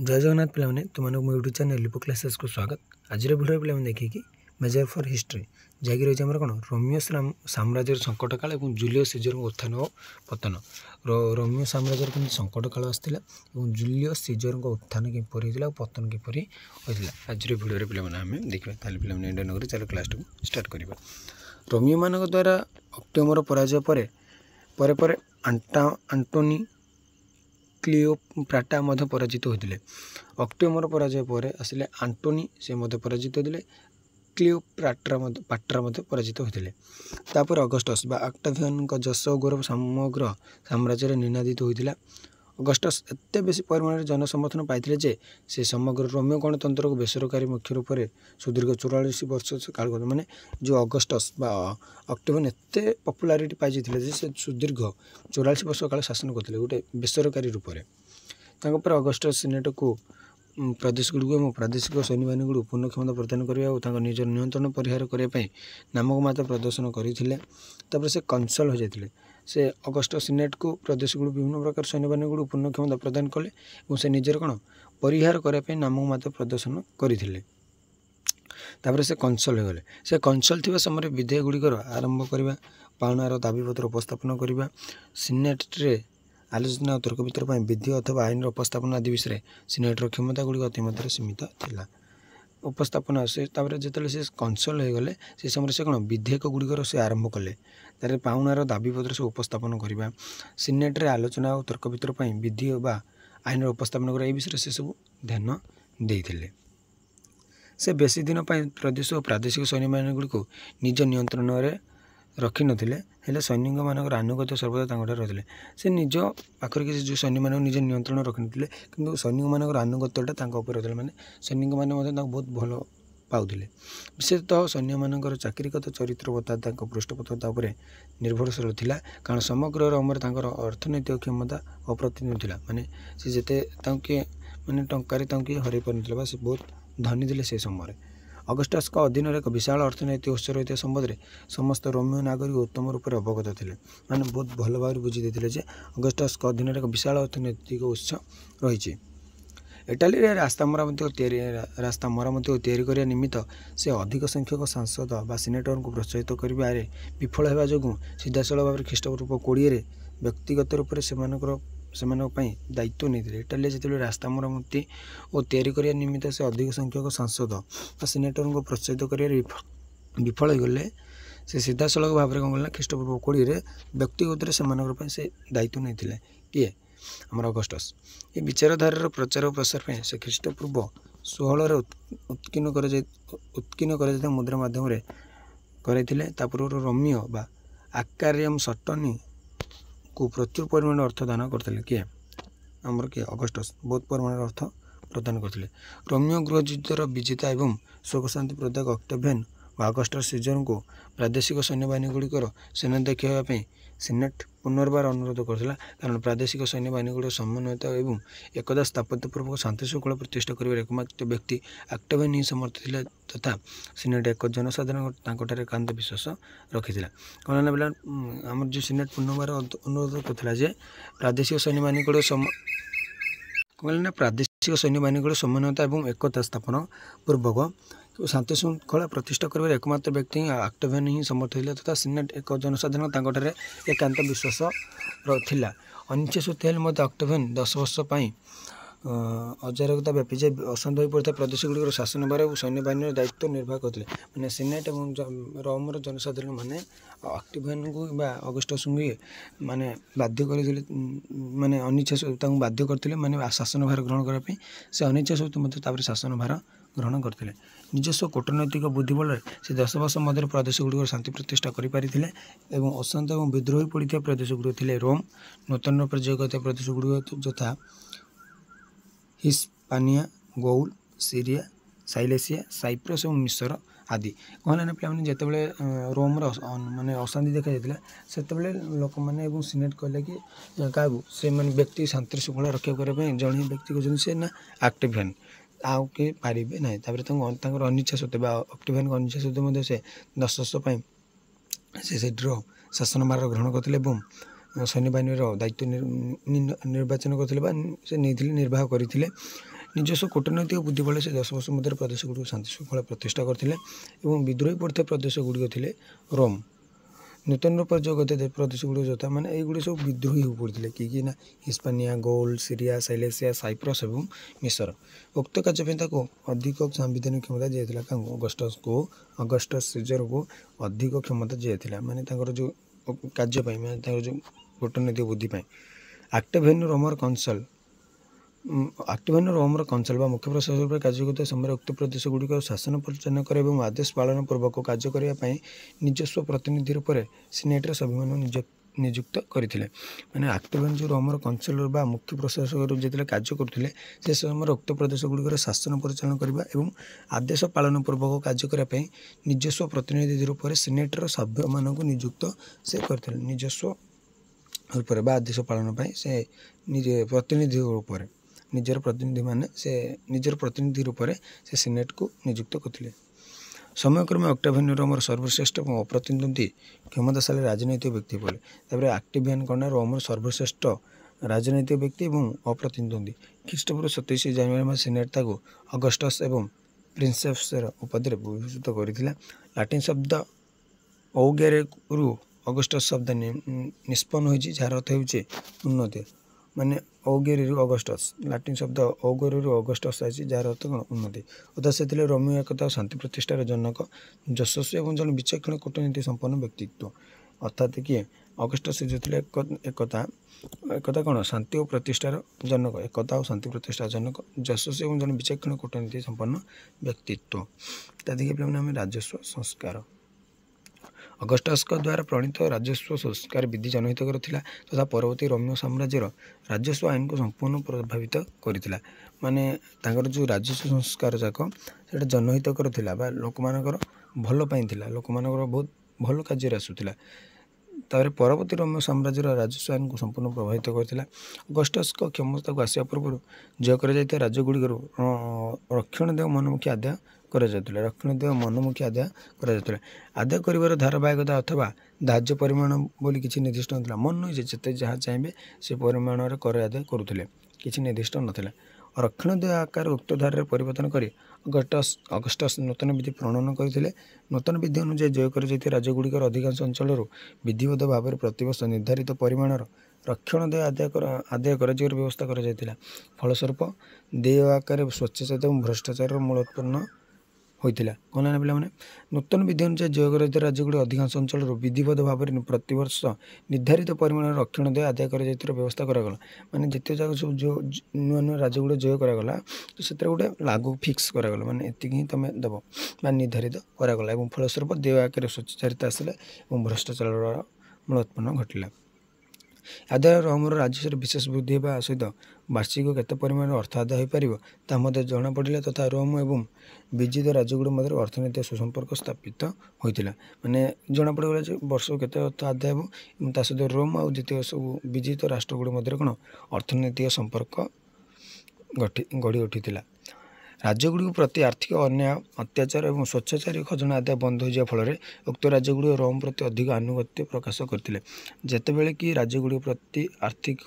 जय जगन्नाथ पे तुम मो यूट्यूब चैनल लिपो क्लासेस को स्वागत। आज भिडियो पे देखिए मेजर फॉर हिस्ट्री जहाँकि रही आम कौन रोमियो साम्राज्य संकट काल और जूलियस सीजर उत्थान और पतन। रोमियो साम्राज्य के संकट काल आसाला और जूलियस सीजर उत्थान किपर होता और पतन किपर होता। आज भिडियो पे आम देखा पे इंडियन नगर चलो क्लास को स्टार्ट करवा। रोमियो मान द्वारा अक्टियमर पराजय पर आंटोनी क्लियोपाट्रा मध्य पराजित होते। अक्टियमर पराजय पर आसिले आंटोनी से मध्य पराजित होते। क्लियोपाट्रा मध्य पराजित होते। तापर अगस्टस बा ऑक्टावियन जश गौरव समग्र साम्राज्य निनादित होता। अगस्टस एत बेसी परिमाण जनसमर्थन पाई जे से समग्र रोमियो गणतंत्र को बेसरकारी मुख्य रूप से सुदीर्घ 44 वर्ष काल माने जो अगस्टस बा ऑक्टावियन एत पपुलारिटी पाई से सुदीर्घ 44 वर्ष काल शासन करते गोटे बेसरकारी रूप से। अगस्टस सिनेट को प्रदेश गुड़ प्रादेशिक सैन्यबाहिनी गुड़ पूर्ण क्षमता प्रदान करने और निजर नियंत्रण परिहार करने नामक मात्र प्रदर्शन करते। से कंसल हो जाते से अगस्टस सिनेट को प्रदेश गुड़ विभिन्न प्रकार सैन्यबाहिनी गुड़ पूर्ण क्षमता प्रदान कले और से निजर कौन परिहार करने नामक मात्र प्रदर्शन करते। से कंसल हो गले। से कंसल थी समय विधेयक गुड़िकर आरंभ करवा पाउनार दाबीपत्र उपस्थापन करवा सिनेट रे आलोचना और तर्क वितर्क विधि अथवा आईन उपस्थापन आदि विषय सिनेटर क्षमता गुड़िक अतिमात्र सीमित थिला। उपस्थापना से जिते से कंसल हो गले से समय से कौन विधेयक गुड़िकर से आरंभ कले तार पाउनार दाबीपत्र से उपस्थापन करवा सिनेट रे आलोचना और तर्क वितर्क विधि बा आईन उपस्थापन कर विषय से सब ध्यान देते। से बेसी दिन प्रदेश और प्रादेशिक सैन्यबाहिनी गुड़िक निज नियंत्रण में रखी नथिले हेले सैनिक मानकर आनुगत्य सर्वदा रही से निज पाखर किसी जो सैनिक मान निज नियंत्रण रखी नथिले किंतु सैनिक मानकर आनुगत्यटा रही माने सैनिक मैंने बहुत भल पाउले। विशेषतः सैन्य मानकर चाकरीगत चरित्रवत्ता पृष्ठपोषकता निर्भरशील थिला कारण समग्र रोम अर्थनैतिक क्षमता अप्रतिम थिला माने से जेते माने टंकार हरई पार से बहुत धनी थे से समय। अगस्टस का अधीन एक विशाल अर्थनैतिक उत्स रही संबंध समस्त रोमियो नागरिक उत्तम रूप से अवगत थे मैंने बहुत भल भाव बुझी देते अगस्टस का अधीन एक विशाल अर्थनैतिक उत्स रही। इटाली रास्ता मरामती को तैयारी करने निमित्त से अधिक संख्यक सांसद बा सिनेटर को प्रोत्साहित कर विफल होगा जो सीधासल भाव में ख्रीष्टपूर्व 20 व्यक्तिगत रूप से दायित्व नहीं। इटाली जो रास्ता मरामती और तैयारी करने निमित्त से अधिक संख्यक सांसद बा सिनेटर को प्रोत्साहित कर विफल होगले से सीधासलख भाव में कौन ख्रीष्टपूर्व 20 व्यक्तिगत से दायित्व नहीं किए आमर अगस्टस। ये विचारधारार प्रचार और प्रसार से ख्रीष्टपूर्व 16 उत्कीर्ण कर मुद्रा मध्यम करते। पूर्व रोमियो बा आकारियम सटनी को प्रचुर परिमाण अर्थ दान करते किए आमर किए अगस्टस बहुत परिमाण अर्थ प्रदान करते। रोमियो गृहयुद्धर विजेता एवं शोक शांति प्रदायक ऑक्टावियन व अगस्टस सीजर को प्रादेशिक सैन्यबाहिनी गुड़िकर सेना देखाइवाई सिनेट पुनर्बार अनुरोध करथिला कारण प्रादेशिक सैन्यबाहिनी गुड़ समन्वयता एवं एकदा स्थापत्यपूर्वक शांति श्रृंखला प्रतिष्ठा कर एकमात्र व्यक्ति ऑक्टावियन ही समर्थ थे तथा सिनेट एक जनसाधारण एकांत विश्वास रखी कौन ना आम जो सिनेट पुनर्बार अनुरोध करथिला जे प्रादेशिक सैन्यबाहिनी गुड़ प्रादेशिक सैन्यबाहिनी गुड़ समन्वयता एवं एकता स्थापन पूर्वक शांति श्रृंखला प्रतिष्ठा कर एकमात्र व्यक्ति ऑक्टावियन ही समर्थ थे तथा सिनेट एक जनसाधारण एकांत विश्वास रहा। अनिच्छा सत्वे ऑक्टावियन 10 वर्ष अजारकता व्यापी जाए अशांत हो पड़ता प्रदेश गुड़िक शासन भार और सैन्यबाहिनी दायित्व निर्वाह करते मैंने सिनेट और रोमर जनसाधारण मैंने ऑक्टावियन को अगस्टस माने बाध्य करते माने अनिच्छा बाध्य करते मैंने शासन भार ग्रहण करने से अनिच्छा सत्वे शासन भार ग्रहण करते। निजस्व कूटनैतिक बुद्धि बल से 10 वर्ष मध्य प्रदेश गुड़िक शांति प्रतिष्ठा करें अशांत और विद्रोही पड़ता प्रदेश गुड़ थे रोम नूतन रूप जगत प्रदेश गुड़ यथा हिस्पानिया गौल सीरिया साइलेसिया साइप्रस और मिस्र आदि कहना पे जिते रोमर माने अशांति देखा जाता से लोक मैंने सिनेट कहले कि क्या से व्यक्ति शांति श्रृंखला रक्षा करने जड़े व्यक्ति कहते से ना ऑक्टावियन आउ के पारे ना अनिच्छा सत्वे ऑक्टावियन अनिच्छा सत्वे से 10 वर्ष से शासन भार ग्रहण करते सैन्यबाहिनी दायित्व निर्वाचन करते निर्वाह करते ନିଜସ୍ୱ କୂଟନୈତିକ ବୁଦ୍ଧି ବଳରେ ସେ 10 ବର୍ଷ ମଧ୍ୟରେ ପ୍ରଦେଶଗୁଡ଼ିକୁ ଶାନ୍ତି ଶୃଙ୍ଖଳା ପ୍ରତିଷ୍ଠା କରିଥିଲେ ଏବଂ ବିଦ୍ରୋହୀ ପଡ଼ିଥିବା ପ୍ରଦେଶଗୁଡ଼ିକ ଥିଲେ ରୋମ୍। ନୂତନ ରୂପରେ ଯୋଗ କରିଥିବା ପ୍ରଦେଶଗୁଡ଼ିକ ଯଥା ମାନେ ଏଇଗୁଡ଼ିକ ସବୁ ବିଦ୍ରୋହୀ ହୋଇ ପଡ଼ିଥିଲେ କି ନା ହିସ୍ପାନିଆ, ଗୌଲ, ସିରିଆ, ସାଇଲେସିଆ, ସାଇପ୍ରସ୍ ଏବଂ ମିଶର। ଉକ୍ତ କାର୍ଯ୍ୟ ପାଇଁ ତାକୁ ଅଧିକ ସାମ୍ବିଧାନିକ କ୍ଷମତା ଦିଆଯାଇଥିଲା। କାହାକୁ? ଅଗଷ୍ଟସ୍ ସିଜରକୁ ଅଧିକ କ୍ଷମତା ଦିଆଯାଇଥିଲା ମାନେ ତାଙ୍କର ଯେଉଁ କାର୍ଯ୍ୟ ପାଇଁ ମାନେ ତାଙ୍କର ଯେଉଁ କୂଟନୈତିକ ବୁଦ୍ଧି ପାଇଁ। ଅକ୍ଟାଭିଆନ୍ ରୋମର କନସଲ୍ ବା ମୁଖ୍ୟ ପ୍ରଶାସକ ରୂପେ କାର୍ଯ୍ୟ କରୁଥିବା ସମୟରେ ଉକ୍ତ ପ୍ରଦେଶଗୁଡ଼ିକର ଶାସନ ପରିଚାଳନା କରିବା ଏବଂ ଆଦେଶ ପାଳନ ପୂର୍ବକ କାର୍ଯ୍ୟ କରିବା ପାଇଁ ନିଜସ୍ୱ ପ୍ରତିନିଧି ରୂପରେ ସିନେଟ୍ର ସଭ୍ୟମାନଙ୍କୁ ନିଯୁକ୍ତ କରିଥିଲେ। ମାନେ ଅକ୍ଟାଭିଆନ୍ ଯେଉଁ ରୋମର କନସଲ୍ ବା ମୁଖ୍ୟ ପ୍ରଶାସକ ରୂପେ ଯେତେବେଳେ କାର୍ଯ୍ୟ କରୁଥିଲେ ସେ ସମୟରେ ଉକ୍ତ ପ୍ରଦେଶଗୁଡ଼ିକର ଶାସନ ପରିଚାଳନା କରିବା ଏବଂ ଆଦେଶ ପାଳନ ପୂର୍ବକ କାର୍ଯ୍ୟ କରିବା ପାଇଁ ନିଜସ୍ୱ ପ୍ରତିନିଧି ରୂପରେ ସିନେଟ୍ର ସଭ୍ୟମାନଙ୍କୁ ନିଯୁକ୍ତ ସେ କରିଥିଲେ। ନିଜସ୍ୱ ରୂପରେ ବା ଆଦେଶ ପାଳନ ପାଇଁ ସେ ପ୍ରତିନିଧି ରୂପରେ ନିଜର ପ୍ରତିନିଧି ରୂପରେ ସେ ସିନେଟ୍କୁ ନିଯୁକ୍ତ କରିଥିଲେ। ସମୟକ୍ରମେ ଅକ୍ଟାଭିଆନ୍ ରୋମର ସର୍ବଶ୍ରେଷ୍ଠ ଏବଂ ଅପ୍ରତିଦ୍ୱନ୍ଦ୍ୱୀ କ୍ଷମତାଶାଳୀ ରାଜନୈତିକ ବ୍ୟକ୍ତି ପଡ଼ିଲେ। ତାପରେ ଅକ୍ଟାଭିଆନ୍ କ'ଣ ରୋମର ସର୍ବଶ୍ରେଷ୍ଠ ରାଜନୈତିକ ବ୍ୟକ୍ତି ଏବଂ ଅପ୍ରତିଦ୍ୱନ୍ଦ୍ୱୀ। ଖ୍ରୀଷ୍ଟପୂର୍ବ 27 ଜାନୁଆରୀ ମାସ ସିନେଟ୍ ତାକୁ ଅଗଷ୍ଟସ୍ ଏବଂ ପ୍ରିନ୍ସେପ୍ସର ଉପାଧିରେ ଭୂଷିତ କରିଥିଲା। ଲାଟିନ୍ ଶବ୍ଦ ଔଗେରେରୁ ଅଗଷ୍ଟସ୍ ଶବ୍ଦ ନିଷ୍ପନ୍ନ ହୋଇଛି ଯାହାର ଅର୍ଥ ହେଉଛି ଉନ୍ନତି। ମାନେ ଔଗେରିରୁ ଅଗଷ୍ଟସ୍ ଲାଟିନ୍ ଶବ୍ଦ ଔଗେରିରୁ ଅଗଷ୍ଟସ୍ ଆସିଛି ଯାହାର ଅର୍ଥ କ'ଣ? ଉନ୍ନତି। ଅର୍ଥାତ୍ ସେ ଥିଲେ ରୋମୀୟ ଏକତା ଓ ଶାନ୍ତି ପ୍ରତିଷ୍ଠାର ଜନକ, ଯଶସ୍ୱୀ ଏବଂ ଜଣେ ବିଚକ୍ଷଣ କୂଟନୀତି ସମ୍ପନ୍ନ ବ୍ୟକ୍ତିତ୍ୱ। ଅର୍ଥାତ୍ କିଏ? ଅଗଷ୍ଟସ୍ ସିଜର ଥିଲେ ଏକତା କ'ଣ? ଶାନ୍ତି ଓ ପ୍ରତିଷ୍ଠାର ଜନକ, ଏକତା ଓ ଶାନ୍ତି ପ୍ରତିଷ୍ଠାର ଜନକ, ଯଶସ୍ୱୀ ଏବଂ ଜଣେ ବିଚକ୍ଷଣ କୂଟନୀତି ସମ୍ପନ୍ନ ବ୍ୟକ୍ତିତ୍ୱ। ତା ଦେଖି ପିଲାମାନେ ଆମେ ରାଜସ୍ୱ ସଂସ୍କାର। ଅଗଷ୍ଟସ୍ଙ୍କ ଦ୍ୱାରା ପ୍ରଣୀତ ରାଜସ୍ୱ ସଂସ୍କାର ବିଧି ଜନହିତ କରିଥିଲା ତଥା ପରବର୍ତ୍ତୀ ରୋମୀୟ ସାମ୍ରାଜ୍ୟର ରାଜସ୍ୱ ଆଇନକୁ ସମ୍ପୂର୍ଣ୍ଣ ପ୍ରଭାବିତ କରିଥିଲା। ମାନେ ତାଙ୍କର ଯେଉଁ ରାଜସ୍ୱ ସଂସ୍କାର ଯାକ ସେଇଟା ଜନହିତ କରିଥିଲା ବା ଲୋକମାନଙ୍କର ଭଲ ପାଇଁ ଥିଲା, ଲୋକମାନଙ୍କର ବହୁତ ଭଲ କାର୍ଯ୍ୟରେ ଆସୁଥିଲା। ତାପରେ ପରବର୍ତ୍ତୀ ରୋମୀୟ ସାମ୍ରାଜ୍ୟର ରାଜସ୍ୱ ଆଇନକୁ ସମ୍ପୂର୍ଣ୍ଣ ପ୍ରଭାବିତ କରିଥିଲା। ଅଗଷ୍ଟସ୍ଙ୍କ କ୍ଷମତାକୁ ଆସିବା ପୂର୍ବରୁ ଜୟ କରାଯାଇଥିବା ରାଜ୍ୟଗୁଡ଼ିକରୁ ରକ୍ଷଣଦେୟ ମନମୁଖୀ ଆଦାୟ କରାଯାଉଥିଲା। ଆଦାୟ କରିବାର ଧାରାବାହିକତା ଅଥବା ଧାର୍ଯ୍ୟ ପରିମାଣ ବୋଲି କିଛି ନିର୍ଦ୍ଦିଷ୍ଟ ନଥିଲା। ମନ ଇଚ୍ଛା ଯେତେ ଯାହା ଚାହିଁବେ ସେ ପରିମାଣରେ କର ଆଦାୟ କରୁଥିଲେ, କିଛି ନିର୍ଦ୍ଦିଷ୍ଟ ନଥିଲା। ରକ୍ଷଣଦେୟ ଆକାର ଉକ୍ତ ଧାରାରେ ପରିବର୍ତ୍ତନ କରି ଅଗଷ୍ଟସ୍ ନୂତନ ବିଧି ପ୍ରଣୟନ କରିଥିଲେ। ନୂତନ ବିଧି ଅନୁଯାୟୀ ଜୟ କରାଯାଇଥିବା ରାଜ୍ୟଗୁଡ଼ିକର ଅଧିକାଂଶ ଅଞ୍ଚଳରୁ ବିଧିବଦ୍ଧ ଭାବରେ ପ୍ରତିବର୍ଷ ନିର୍ଦ୍ଧାରିତ ପରିମାଣର ରକ୍ଷଣଦେୟ ଆଦାୟ କରାଯିବାର ବ୍ୟବସ୍ଥା କରାଯାଇଥିଲା। ଫଳସ୍ୱରୂପ ଦେୟ ଆକାରରେ ସ୍ୱଚ୍ଛାଚାରିତା ଏବଂ ଭ୍ରଷ୍ଟାଚାରର ମୂଳୋତ୍ପନ୍ନ ହୋଇଥିଲା। କ'ଣ ନା ପିଲାମାନେ? ନୂତନ ବିଧି ଅନୁଯାୟୀ ଜୟ କରାଯାଇଥିବା ରାଜ୍ୟଗୁଡ଼ିକ ଅଧିକାଂଶ ଅଞ୍ଚଳରୁ ବିଧିବଦ୍ଧ ଭାବରେ ପ୍ରତିବର୍ଷ ନିର୍ଦ୍ଧାରିତ ପରିମାଣର ରକ୍ଷଣଦେୟ ଆଦାୟ କରାଯାଇଥିବାର ବ୍ୟବସ୍ଥା କରାଗଲା। ମାନେ ଯେତେ ଯାକ ସବୁ ଯେଉଁ ନୂଆ ରାଜ୍ୟଗୁଡ଼ିକ ଜୟ କରାଗଲା ତ ସେଥିରେ ଗୋଟେ ଲାଗୁ ଫିକ୍ସ କରାଗଲା, ମାନେ ଏତିକି ହିଁ ତୁମେ ଦେବ ବା ନିର୍ଦ୍ଧାରିତ କରାଗଲା ଏବଂ ଫଳସ୍ୱରୂପ ଦେୟ ଆକାରରେ ସ୍ୱଚ୍ଛାଚାରିତା ଆସିଲା ଏବଂ ଭ୍ରଷ୍ଟାଚାରର ମୂଳୋତ୍ପନ୍ନ ଘଟିଲା। ଆଦାୟ ରୋମର ରାଜସ୍ୱରେ ବିଶେଷ ବୃଦ୍ଧି ହେବା ସହିତ ବାର୍ଷିକ କେତେ ପରିମାଣର ଅର୍ଥ ଆଦାୟ ହୋଇପାରିବ ତାହା ମଧ୍ୟ ଜଣାପଡ଼ିଲା ତଥା ରୋମ ଏବଂ ବିଜିତ ରାଜ୍ୟଗୁଡ଼ିକ ମଧ୍ୟରେ ଅର୍ଥନୈତିକ ସୁସମ୍ପର୍କ ସ୍ଥାପିତ ହୋଇଥିଲା। ମାନେ ଜଣାପଡ଼ିଗଲା ଯେ ବର୍ଷକୁ କେତେ ଅର୍ଥ ଆଦାୟ ହେବ ଏବଂ ତା ସହିତ ରୋମ ଆଉ ଯେତିକ ସବୁ ବିଜିତ ରାଷ୍ଟ୍ରଗୁଡ଼ିକ ମଧ୍ୟରେ କ'ଣ ଅର୍ଥନୈତିକ ସମ୍ପର୍କ ଗଢ଼ି ଉଠିଥିଲା। ରାଜ୍ୟଗୁଡ଼ିକ ପ୍ରତି ଆର୍ଥିକ ଅନ୍ୟାୟ, ଅତ୍ୟାଚାର ଏବଂ ସ୍ୱଚ୍ଛାଚାରୀ ଖଜଣା ଆଦାୟ ବନ୍ଦ ହୋଇଯିବା ଫଳରେ ଉକ୍ତ ରାଜ୍ୟଗୁଡ଼ିକ ରୋମ ପ୍ରତି ଅଧିକ ଆନୁଗତ୍ୟ ପ୍ରକାଶ କରିଥିଲେ। ଯେତେବେଳେ କି ରାଜ୍ୟଗୁଡ଼ିକ ପ୍ରତି ଆର୍ଥିକ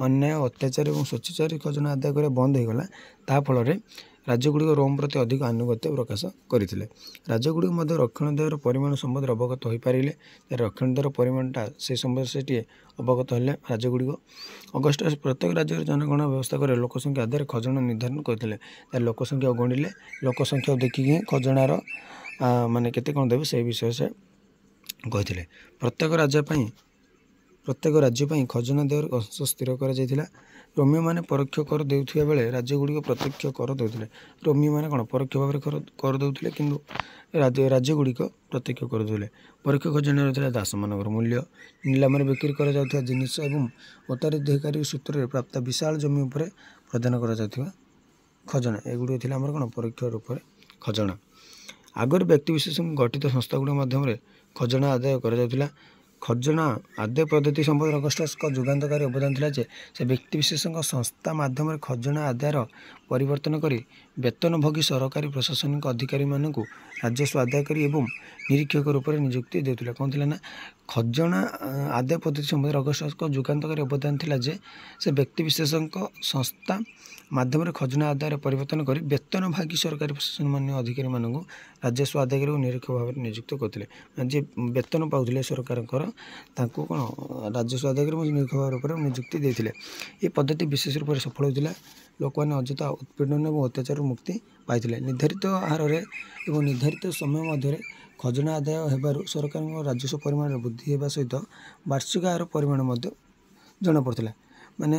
ଅନ୍ୟାୟ, ଅତ୍ୟାଚାର ଏବଂ ସ୍ୱଚ୍ଛାଚାରୀ ଖଜଣା ଆଦାୟ କରିବା ବନ୍ଦ ହୋଇଗଲା ତାହା ଫଳରେ ରାଜ୍ୟଗୁଡ଼ିକ ରୋମ ପ୍ରତି ଅଧିକ ଆନୁଗତ୍ୟ ପ୍ରକାଶ କରିଥିଲେ। ରାଜ୍ୟଗୁଡ଼ିକ ମଧ୍ୟ ରକ୍ଷଣଦେୟର ପରିମାଣ ସମ୍ବନ୍ଧରେ ଅବଗତ ହୋଇପାରିଲେ। ରକ୍ଷଣଦେୟର ପରିମାଣଟା ସେ ସମ୍ବନ୍ଧରେ ସେଟିଏ ଅବଗତ ହେଲେ ରାଜ୍ୟଗୁଡ଼ିକ। ଅଗଷ୍ଟସ୍ ପ୍ରତ୍ୟେକ ରାଜ୍ୟର ଜନଗଣନା ବ୍ୟବସ୍ଥା କରି ଲୋକସଂଖ୍ୟା ଆଧାରରେ ଖଜଣା ନିର୍ଦ୍ଧାରଣ କରିଥିଲେ। ଲୋକସଂଖ୍ୟା ଗଣିଲେ ଲୋକସଂଖ୍ୟା ଦେଖିକି ହିଁ ଖଜଣାର ମାନେ କେତେ କ'ଣ ଦେବେ ସେହି ବିଷୟରେ ସେ କହିଥିଲେ। ପ୍ରତ୍ୟେକ ରାଜ୍ୟ ପାଇଁ ଖଜଣା ଦେୟର ଅଂଶ ସ୍ଥିର କରାଯାଇଥିଲା। ରୋମୀୟମାନେ ପରୋକ୍ଷ କର ଦେଉଥିବା ବେଳେ ରାଜ୍ୟଗୁଡ଼ିକ ପ୍ରତ୍ୟକ୍ଷ କର ଦେଉଥିଲେ। ରୋମୀୟମାନେ କ'ଣ ପରୋକ୍ଷ ଭାବରେ କର ଦେଉଥିଲେ କିନ୍ତୁ ରାଜ୍ୟଗୁଡ଼ିକ ପ୍ରତ୍ୟକ୍ଷ କର ଦେଉଥିଲେ। ପରୋକ୍ଷ ଖଜଣାରେ ଥିଲା ଦାସମାନଙ୍କର ମୂଲ୍ୟ, ନିଲାମରେ ବିକ୍ରି କରାଯାଉଥିବା ଜିନିଷ ଏବଂ ଉତ୍ତରାଧିକାରୀ ସୂତ୍ରରେ ପ୍ରାପ୍ତ ବିଶାଳ ଜମି ଉପରେ ପ୍ରଦାନ କରାଯାଉଥିବା ଖଜଣା। ଏଗୁଡ଼ିକ ଥିଲା ଆମର କ'ଣ ପରୋକ୍ଷ ରୂପରେ ଖଜଣା। ଆଗରୁ ବ୍ୟକ୍ତିବିଶେଷଙ୍କୁ ଗଠିତ ସଂସ୍ଥାଗୁଡ଼ିକ ମାଧ୍ୟମରେ ଖଜଣା ଆଦାୟ କରାଯାଉଥିଲା। ଖଜଣା ଆଦାୟ ପଦ୍ଧତି ସମ୍ବନ୍ଧରେ ଅଗଷ୍ଟସ୍ଙ୍କ ଯୁଗାନ୍ତକାରୀ ଅବଦାନ ଥିଲା ଯେ ସେ ବ୍ୟକ୍ତିବିଶେଷଙ୍କ ସଂସ୍ଥା ମାଧ୍ୟମରେ ଖଜଣା ଆଦାୟର ପରିବର୍ତ୍ତନ କରି ବେତନଭୋଗୀ ସରକାରୀ ପ୍ରଶାସନିକ ଅଧିକାରୀମାନଙ୍କୁ ରାଜସ୍ୱ ଆଦାୟକାରୀ ଏବଂ ନିରୀକ୍ଷକ ରୂପରେ ନିଯୁକ୍ତି ଦେଉଥିଲା। କ'ଣ ଥିଲା ନା ଖଜଣା ଆଦାୟ ପଦ୍ଧତି ସମ୍ବନ୍ଧରେ ଅଗଷ୍ଟସଙ୍କ ଯୁଗାନ୍ତକାରୀ ଅବଦାନ ଥିଲା ଯେ ସେ ବ୍ୟକ୍ତିବିଶେଷଙ୍କ ସଂସ୍ଥା ମାଧ୍ୟମରେ ଖଜଣା ଆଦାୟରେ ପରିବର୍ତ୍ତନ କରି ବେତନଭାଗୀ ସରକାରୀ ପ୍ରଶାସନମାନ୍ୟ ଅଧିକାରୀମାନଙ୍କୁ ରାଜସ୍ୱ ଆଦାୟକାରୀ ଓ ନିରୀକ୍ଷକ ଭାବରେ ନିଯୁକ୍ତ କରୁଥିଲେ। ଯିଏ ବେତନ ପାଉଥିଲେ ସରକାରଙ୍କର ତାଙ୍କୁ କ'ଣ ରାଜସ୍ୱ ଆଦାୟକାରୀ ଏବଂ ନିରୀକ୍ଷକ ରୂପରେ ନିଯୁକ୍ତି ଦେଇଥିଲେ। ଏ ପଦ୍ଧତି ବିଶେଷ ରୂପରେ ସଫଳ ହୋଇଥିଲା। ଲୋକମାନେ ଅଯଥା ଉତ୍ପୀଡ଼ନ ଏବଂ ଅତ୍ୟାଚାରରୁ ମୁକ୍ତି ପାଇଥିଲେ। ନିର୍ଦ୍ଧାରିତ ହାରରେ ଏବଂ ନିର୍ଦ୍ଧାରିତ ସମୟ ମଧ୍ୟରେ ଖଜଣା ଆଦାୟ ହେବାରୁ ସରକାରଙ୍କ ରାଜସ୍ୱ ପରିମାଣରେ ବୃଦ୍ଧି ହେବା ସହିତ ବାର୍ଷିକ ଆୟର ପରିମାଣ ମଧ୍ୟ ଜଣାପଡ଼ୁଥିଲା। ମାନେ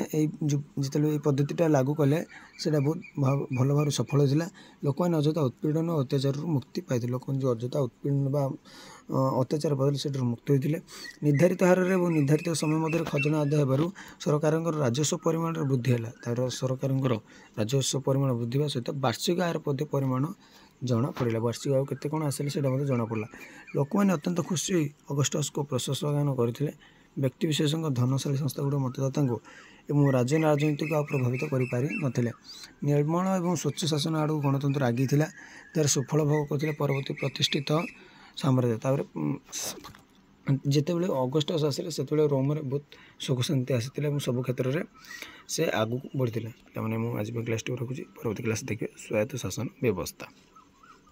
ଯେତେବେଳେ ଏଇ ପଦ୍ଧତିଟା ଲାଗୁ କଲେ ସେଇଟା ବହୁତ ଭଲ ଭାବରେ ସଫଳ ହୋଇଥିଲା। ଲୋକମାନେ ଅଯଥା ଉତ୍ପୀଡ଼ନ ଓ ଅତ୍ୟାଚାରରୁ ମୁକ୍ତି ପାଇଥିଲେ। ଲୋକମାନେ ଯେଉଁ ଅଯଥା ଉତ୍ପୀଡ଼ନ ବା ଅତ୍ୟାଚାର ପାଉଥିଲେ ସେଠାରୁ ମୁକ୍ତି ହୋଇଥିଲେ। ନିର୍ଦ୍ଧାରିତ ହାରରେ ଏବଂ ନିର୍ଦ୍ଧାରିତ ସମୟ ମଧ୍ୟରେ ଖଜଣା ଆଦାୟ ହେବାରୁ ସରକାରଙ୍କର ରାଜସ୍ୱ ପରିମାଣରେ ବୃଦ୍ଧି ହେଲା। ତା'ର ସରକାରଙ୍କର ରାଜସ୍ୱ ପରିମାଣ ବୃଦ୍ଧି ହେବା ସହିତ ବାର୍ଷିକ ଆୟର ପରିମାଣ ଜଣାପଡ଼ିଲା। ବାର୍ଷିକ ଆୟ କେତେ କ'ଣ ଆସିଲେ ସେଇଟା ମଧ୍ୟ ଜଣାପଡ଼ିଲା। ଲୋକମାନେ ଅତ୍ୟନ୍ତ ଖୁସି ହୋଇ ଅଗଷ୍ଟସଙ୍କୁ ପ୍ରଶଂସା କରିଥିଲେ। ବ୍ୟକ୍ତିବିଶେଷଙ୍କ ଧନଶାଳୀ ସଂସ୍ଥାଗୁଡ଼ିକ ମତଦାତାଙ୍କୁ ଏବଂ ରାଜନୈତିକ ଆଉ ପ୍ରଭାବିତ କରିପାରିନଥିଲେ। ନିର୍ମଳ ଏବଂ ସ୍ୱଚ୍ଛ ଶାସନ ଆଡ଼କୁ ଗଣତନ୍ତ୍ର ଆଗେଇଥିଲା। ଯାହାର ସୁଫଳ ଭୋଗ କରିଥିଲେ ପରବର୍ତ୍ତୀ ପ୍ରତିଷ୍ଠିତ ସାମ୍ରାଜ୍ୟ। ତାପରେ ଯେତେବେଳେ ଅଗଷ୍ଟସ ଆସିଲେ ସେତେବେଳେ ରୋମରେ ବହୁତ ସୁଖ ଶାନ୍ତି ଆସିଥିଲା ଏବଂ ସବୁ କ୍ଷେତ୍ରରେ ସେ ଆଗକୁ ବଢ଼ିଥିଲା। ତାମାନେ ମୁଁ ଆଜି ପାଇଁ କ୍ଲାସ୍ଟିକୁ ରଖୁଛି। ପରବର୍ତ୍ତୀ କ୍ଲାସ୍ ଦେଖିବେ ସ୍ୱାୟତ୍ତ ଶାସନ ବ୍ୟବସ୍ଥା।